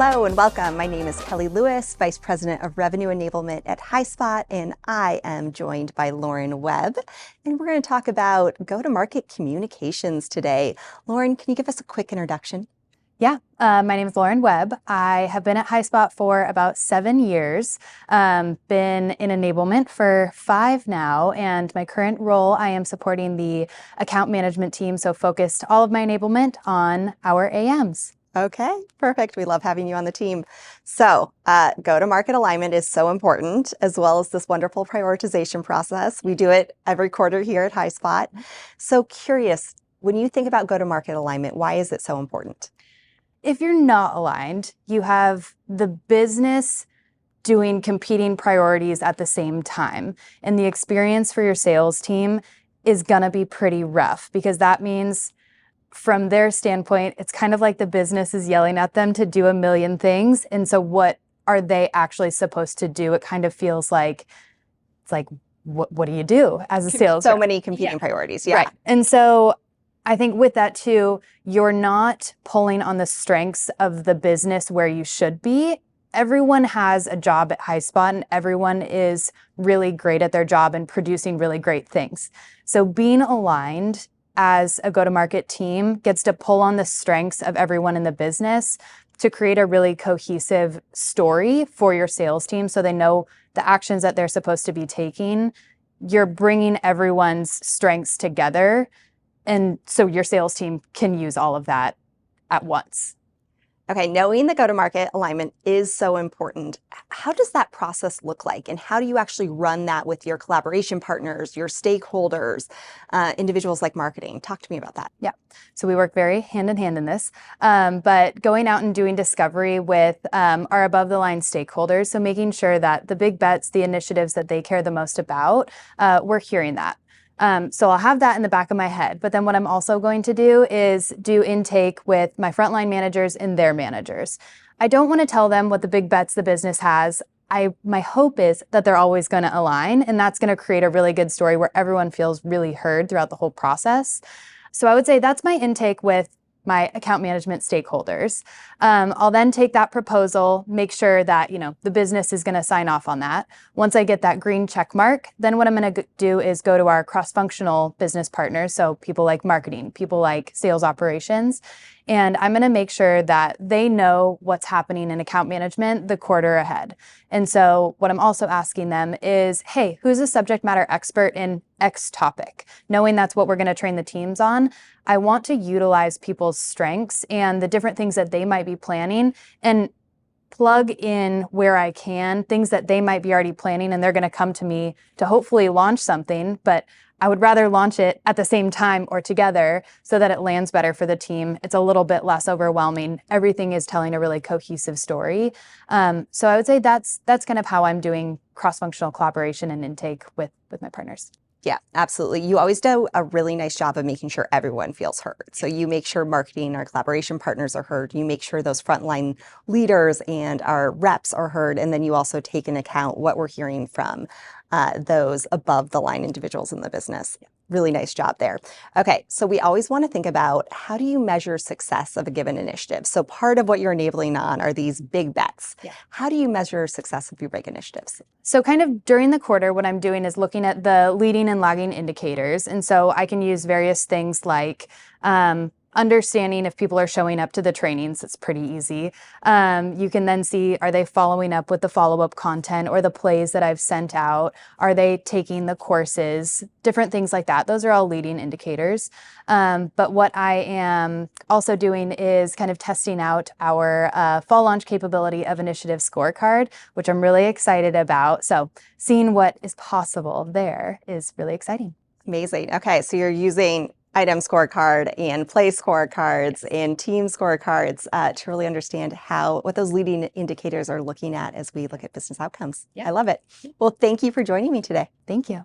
Hello and welcome. My name is Kelly Lewis, Vice President of Revenue Enablement at Highspot, and I am joined by Lauren Webb. And we're going to talk about go-to-market communications today. Lauren, can you give us a quick introduction? Yeah, my name is Lauren Webb. I have been at Highspot for about 7 years, been in enablement for 5 now, and my current role, I am supporting the account management team, so focused all of my enablement on our AMs. Okay, perfect. We love having you on the team. So go-to-market alignment is so important, as well as this wonderful prioritization process. We do it every quarter here at Highspot. So curious, when you think about go-to-market alignment, why is it so important? If you're not aligned, you have the business doing competing priorities at the same time. And the experience for your sales team is going to be pretty rough, because that means from their standpoint, it's kind of like the business is yelling at them to do a million things. And so what are they actually supposed to do? It kind of feels like, it's like, what do you do as a sales So rep? many competing priorities. Yeah. Right. And so I think with that too, you're not pulling on the strengths of the business where you should be. Everyone has a job at Highspot, and everyone is really great at their job and producing really great things. So being aligned as a go-to-market team gets to pull on the strengths of everyone in the business to create a really cohesive story for your sales team, so they know the actions that they're supposed to be taking. You're bringing everyone's strengths together, and so your sales team can use all of that at once. Okay, knowing the go-to-market alignment is so important. How does that process look like? And how do you actually run that with your collaboration partners, your stakeholders, individuals like marketing? Talk to me about that. Yeah, so we work very hand in hand in this, but going out and doing discovery with our above the line stakeholders, so making sure that the big bets, the initiatives that they care the most about, we're hearing that. So I'll have that in the back of my head. But then what I'm also going to do is do intake with my frontline managers and their managers. I don't want to tell them what the big bets the business has. My hope is that they're always going to align, and that's going to create a really good story where everyone feels really heard throughout the whole process. So I would say that's my intake with my account management stakeholders. I'll then take that proposal, make sure that the business is going to sign off on that. Once I get that green check mark, then what I'm going to do is go to our cross-functional business partners, so people like marketing, people like sales operations, and I'm going to make sure that they know what's happening in account management the quarter ahead. And so what I'm also asking them is, hey, who's a subject matter expert in X topic? Knowing that's what we're going to train the teams on, I want to utilize people's strengths and the different things that they might be planning and plug in where I can, things that they might be already planning, and they're going to come to me to hopefully launch something, but I would rather launch it at the same time or together so that it lands better for the team. It's a little bit less overwhelming. Everything is telling a really cohesive story. So I would say that's kind of how I'm doing cross-functional collaboration and intake with my partners. Yeah, absolutely. You always do a really nice job of making sure everyone feels heard. So you make sure marketing, our collaboration partners are heard. You make sure those frontline leaders and our reps are heard. And then you also take into account what we're hearing from those above the line individuals in the business. Yeah. Really nice job there. Okay, so we always want to think about, how do you measure success of a given initiative? So part of what you're enabling on are these big bets. Yeah. How do you measure success of your big initiatives? So kind of during the quarter, what I'm doing is looking at the leading and lagging indicators. And so I can use various things like understanding if people are showing up to the trainings. It's pretty easy. You can then see, are they following up with the follow-up content or the plays that I've sent out? Are they taking the courses? Different things like that. Those are all leading indicators. But what I am also doing is kind of testing out our fall launch capability of Initiative Scorecard, which I'm really excited about. So seeing what is possible there is really exciting. Amazing. Okay, so you're using item scorecard and play scorecards and team scorecards to really understand what those leading indicators are looking at as we look at business outcomes. Yeah. I love it. Well, thank you for joining me today. Thank you.